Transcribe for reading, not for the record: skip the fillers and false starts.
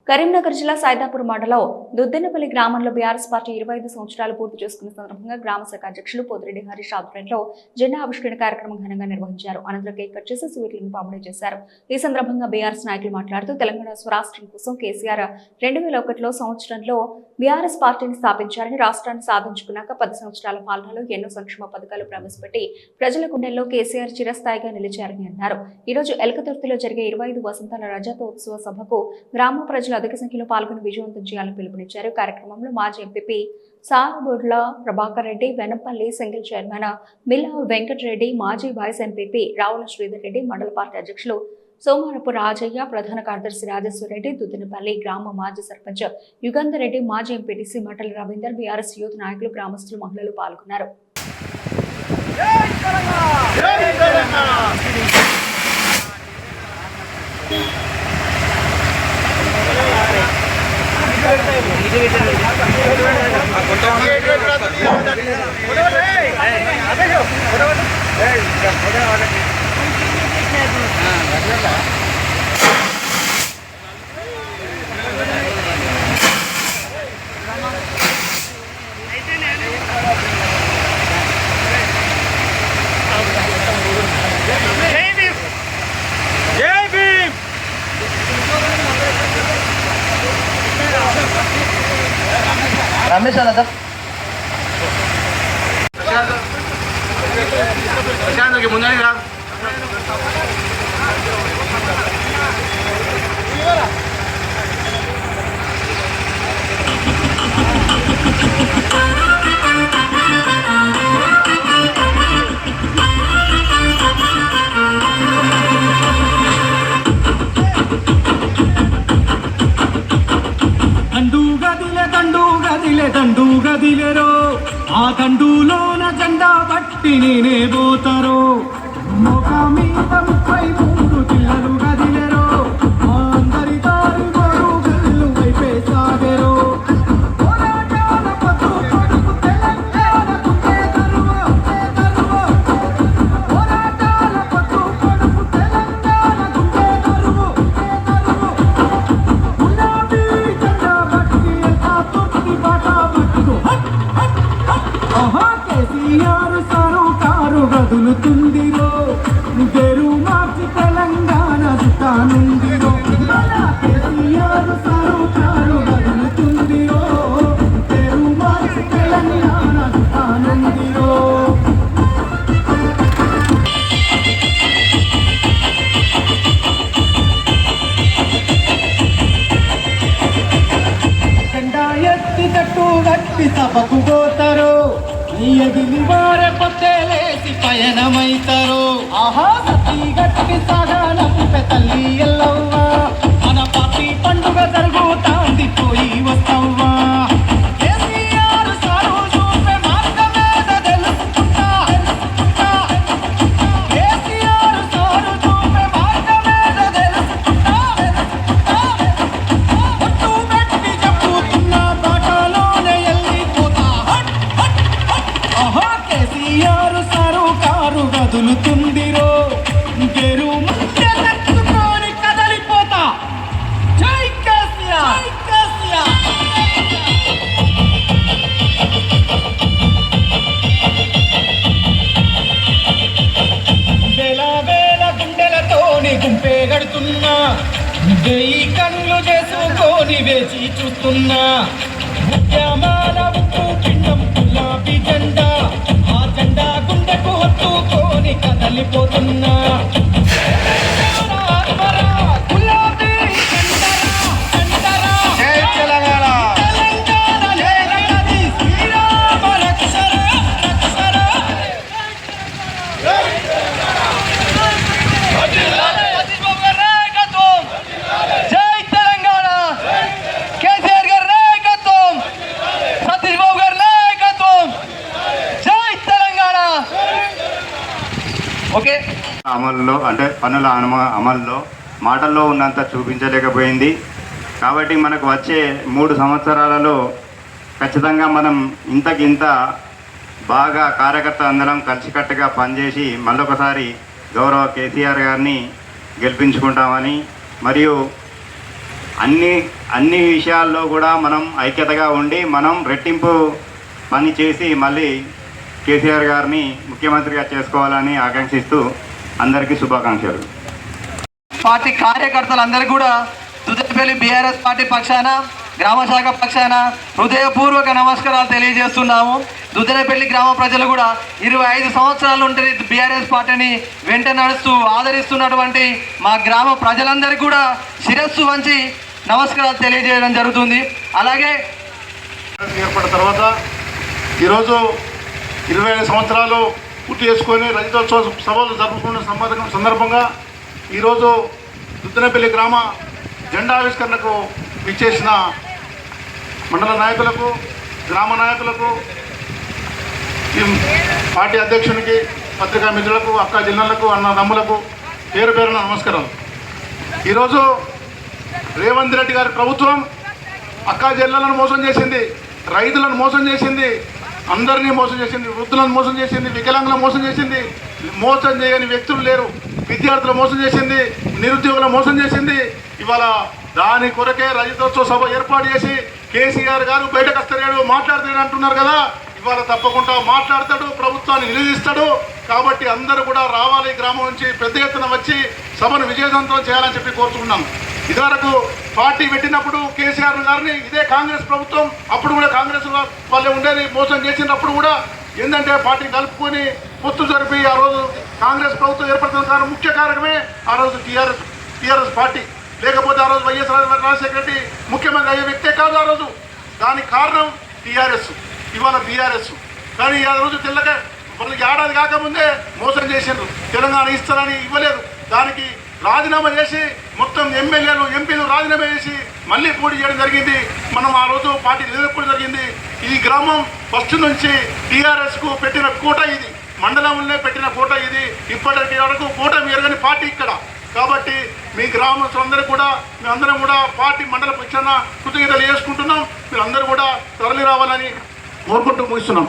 కరీంనగర్ జిల్లా సైదాపూర్ మండలం దుద్దెనపల్లి గ్రామంలో బీఆర్ఎస్ పార్టీ 25 సంవత్సరాలు పూర్తి చేసుకున్న సందర్భంగా గ్రామ శాఖ అధ్యక్షులు పోతిరెడ్డి హరీష్ ఆధ్వర్యంలో జెండా ఆవిష్కరణ కార్యక్రమం ఘనంగా నిర్వహించారు. అనంతరం కేక్ కట్ చేసి స్వీట్లను పంపిణీ చేశారు. ఈ సందర్భంగా బీఆర్ఎస్ నాయకులు మాట్లాడుతూ తెలంగాణ స్వరాష్ట్రం కోసం కేసీఆర్ 2001లో సంవత్సరంలో బీఆర్ఎస్ పార్టీని స్థాపించారని, రాష్ట్రాన్ని సాధించుకున్నాక 10 సంవత్సరాల పాలనలో ఎన్నో సంక్షేమ పథకాలు ప్రవేశపెట్టి ప్రజల గుండెల్లో కేసీఆర్ చిరస్థాయిగా నిలిచారని అన్నారు. ఈ రోజు ఎలకతుర్తిలో జరిగే 25 వసంతాల రజతోత్సవ సభకు గ్రామ ప్రజలు అధిక సంఖ్యలో పాల్గొని విజయవంతం చేయాలని పిలుపునిచ్చారు. కార్యక్రమంలో మాజీ MPP Sarabodla Prabhakar Reddy, Venapalli single chairman Milla Venkatareddy, మాజీ వైస్ ఎంపీపీ రావుల శ్రీధర్ రెడ్డి, మండల పార్టీ అధ్యక్షులు సోమారపు రాజయ్య, ప్రధాన కార్యదర్శి రాజేశ్వర రెడ్డి, దుద్దెనపల్లి గ్రామ మాజీ సర్పంచ్ యుగంధర్ రెడ్డి, మాజీ ఎంపీటీసీ మటల రవీందర్, బీఆర్ఎస్ యూత్ నాయకులు, గ్రామస్తులు, మహిళలు పాల్గొన్నారు. रमेश आला था प्रशांत के मुन्ना रा దండుగదిలేరో ఆ దండులోన జెండా పట్టి నేనే పోతారో మొగ మీద 33 పిల్లలు గదిలేరో అందరి దారి గోరు గల్లు వైపే సాగేరో పోరాటాల పట్టు కొడుకు తెలంగాణ కుంటే తరువో పోరాటాల పట్టు కొడుకు తెలంగాణ కుంటే తరువో గులాబీ జెండా పట్టి ఎల్కతుర్తి బాట కేసీఆర్ సరుకారు గదులుతుందిరో గెరు మార్చి తెలంగాణ సుతానుందిరో కేసీఆర్ సరుకారు గదులుతుందిరో గెరు మార్చి తెలంగాణ సుతానుందిరో జెండా ఎత్తి తట్టు గట్టి సభకు పోతారో ఎగిలి వారే పొత్తేలేసి పయనమైతారు. ఆహా సతీ గట్టి సాగానంపే తల్లి ఎల్లవ్వ మన పార్టీ పండుగ జరుగుతాంది పోయి వస్తవ్వా కేసీఆర్ సారు చూపే మార్గమేద తెలుసుకుంటా కేసీఆర్ సారు చూపే మార్గమేద తెలుసుకుంటా ఒట్టు పెట్టి చెప్పుతున్న బాటలోనే వెళ్ళిపోతా కేసీఆర్ సరుకారు గదులుతుందిరో గెరు మధ్య తట్టుకొని కదలిపోతా. జై కేసీఆర్, జై కేసీఆర్. వేల వేల గుండెలతోని గుంపే గడుతున్నా, ఈ కళ్ళు చేసుకొని వేచి చూస్తున్నా. ముత్యమాల ఉప్పు పిండం గులాబీ జెండా, ఆ జెండా గుండెకు హత్తుకొని కదలిపోతున్నా. గులాబీ జెండరా జై తెలంగాణ, తెలంగాణ నేలది శ్రీరామ రక్షర రక్షర. జై తెలంగాణ, కేసీఆర్ గారి నాయకత్వం, సతీష్ బాబు గారి నాయకత్వం. జై తెలంగాణ. ఓకే అమల్లో అంటే పనుల అమల్లో మాటల్లో ఉన్నంత చూపించలేకపోయింది. కాబట్టి మనకు వచ్చే 3 సంవత్సరాలలో ఖచ్చితంగా మనం ఇంతకింత బాగా కార్యకర్త అందరం కలిసికట్టుగా పనిచేసి మళ్ళొకసారి గౌరవ కేసీఆర్ గారిని గెలిపించుకుంటామని మరియు అన్ని విషయాల్లో కూడా మనం ఐక్యతగా ఉండి మనం రెట్టింపు పని చేసి మళ్ళీ కేసీఆర్ గారిని ముఖ్యమంత్రిగా చేసుకోవాలని ఆకాంక్షిస్తూ అందరికీ శుభాకాంక్షలు. పార్టీ కార్యకర్తలందరికీ కూడా దుద్దెనపల్లి బీఆర్ఎస్ పార్టీ పక్షాన గ్రామ శాఖ పక్షాన హృదయపూర్వక నమస్కారాలు తెలియజేస్తున్నాము. దుద్దెనపల్లి గ్రామ ప్రజలు కూడా 25 సంవత్సరాల నుండి బీఆర్ఎస్ పార్టీని వెంట నడుస్తూ ఆదరిస్తున్నటువంటి మా గ్రామ ప్రజలందరికీ కూడా శిరస్సు వంచి నమస్కారాలు తెలియజేయడం జరుగుతుంది. అలాగే ఏర్పడిన తర్వాత ఈరోజు 25 సంవత్సరాలు పూర్తి చేసుకొని రజతోత్సవ సభలు జరుపుకున్న సందర్భంగా ఈరోజు దుద్దెనపల్లి గ్రామ జెండా ఆవిష్కరణకు విచ్చేసిన మండల నాయకులకు, గ్రామ నాయకులకు, ఈ పార్టీ అధ్యక్షునికి, పత్రికా మిత్రులకు, అక్క జిల్లాలకు, అన్నదమ్ములకు పేరు పేరున నమస్కారాలు. ఈరోజు రేవంత్ రెడ్డి గారి ప్రభుత్వం అక్క జిల్లాలను మోసం చేసింది, రైతులను మోసం చేసింది, అందరినీ మోసం చేసింది, వృద్ధులను మోసం చేసింది, వికలాంగులను మోసం చేసింది. మోసం చేయని వ్యక్తులు లేరు. విద్యార్థులు మోసం చేసింది, నిరుద్యోగులను మోసం చేసింది. ఇవాళ దాని కొరకే రజతోత్సవ సభ ఏర్పాటు చేసి కేసీఆర్ గారు బయటకు వస్తాడు, మాట్లాడతాడు అంటున్నారు కదా. ఇవాళ తప్పకుండా మాట్లాడతాడు, ప్రభుత్వాన్ని నిలదీస్తాడు. కాబట్టి అందరూ కూడా రావాలి, గ్రామం నుంచి పెద్ద ఎత్తున వచ్చి సభను విజయవంతం చేయాలని చెప్పి కోరుతున్నాం. ఇదివరకు పార్టీ పెట్టినప్పుడు కేసీఆర్ గారిని ఇదే కాంగ్రెస్ ప్రభుత్వం, అప్పుడు కూడా కాంగ్రెస్ వాళ్ళే ఉండేది, మోసం చేసినప్పుడు కూడా ఏంటంటే పార్టీ కలుపుకొని పొత్తు జరిపి ఆ రోజు కాంగ్రెస్ ప్రభుత్వం ఏర్పడుతున్న కారణం ముఖ్య కారణమే ఆ రోజు టీఆర్ఎస్ పార్టీ. లేకపోతే ఆ రోజు వైఎస్ రాజశేఖర రెడ్డి ముఖ్యమంత్రి అయ్యే వ్యక్తే కాదు ఆ రోజు. దానికి కారణం టీఆర్ఎస్, ఇవాళ బీఆర్ఎస్. కానీ ఆ రోజు తెల్లగా మనకి ఏడాది కాకముందే మోసం చేసిండ్రు, తెలంగాణ ఇస్తారని ఇవ్వలేదు. దానికి రాజీనామా చేసి మొత్తం ఎమ్మెల్యేలు, ఎంపీలు రాజీనామా చేసి మళ్ళీ పోటీ చేయడం జరిగింది. మనం ఆ రోజు పార్టీ నిలదొక్కడం జరిగింది. ఈ గ్రామం ఫస్ట్ నుంచి టీఆర్ఎస్కు పెట్టిన కోట ఇది, మండలంలో పెట్టిన కోట ఇది. ఇప్పటికి వరకు కోట ఎరగని పార్టీ ఇక్కడ. కాబట్టి మీ గ్రామస్తులందరూ కూడా, మేమందరం కూడా పార్టీ మండల పక్షాన కృతజ్ఞతలు చేసుకుంటున్నాం. మీరందరూ కూడా తరలి రావాలని కోరుకుంటూ ముగిస్తున్నాం.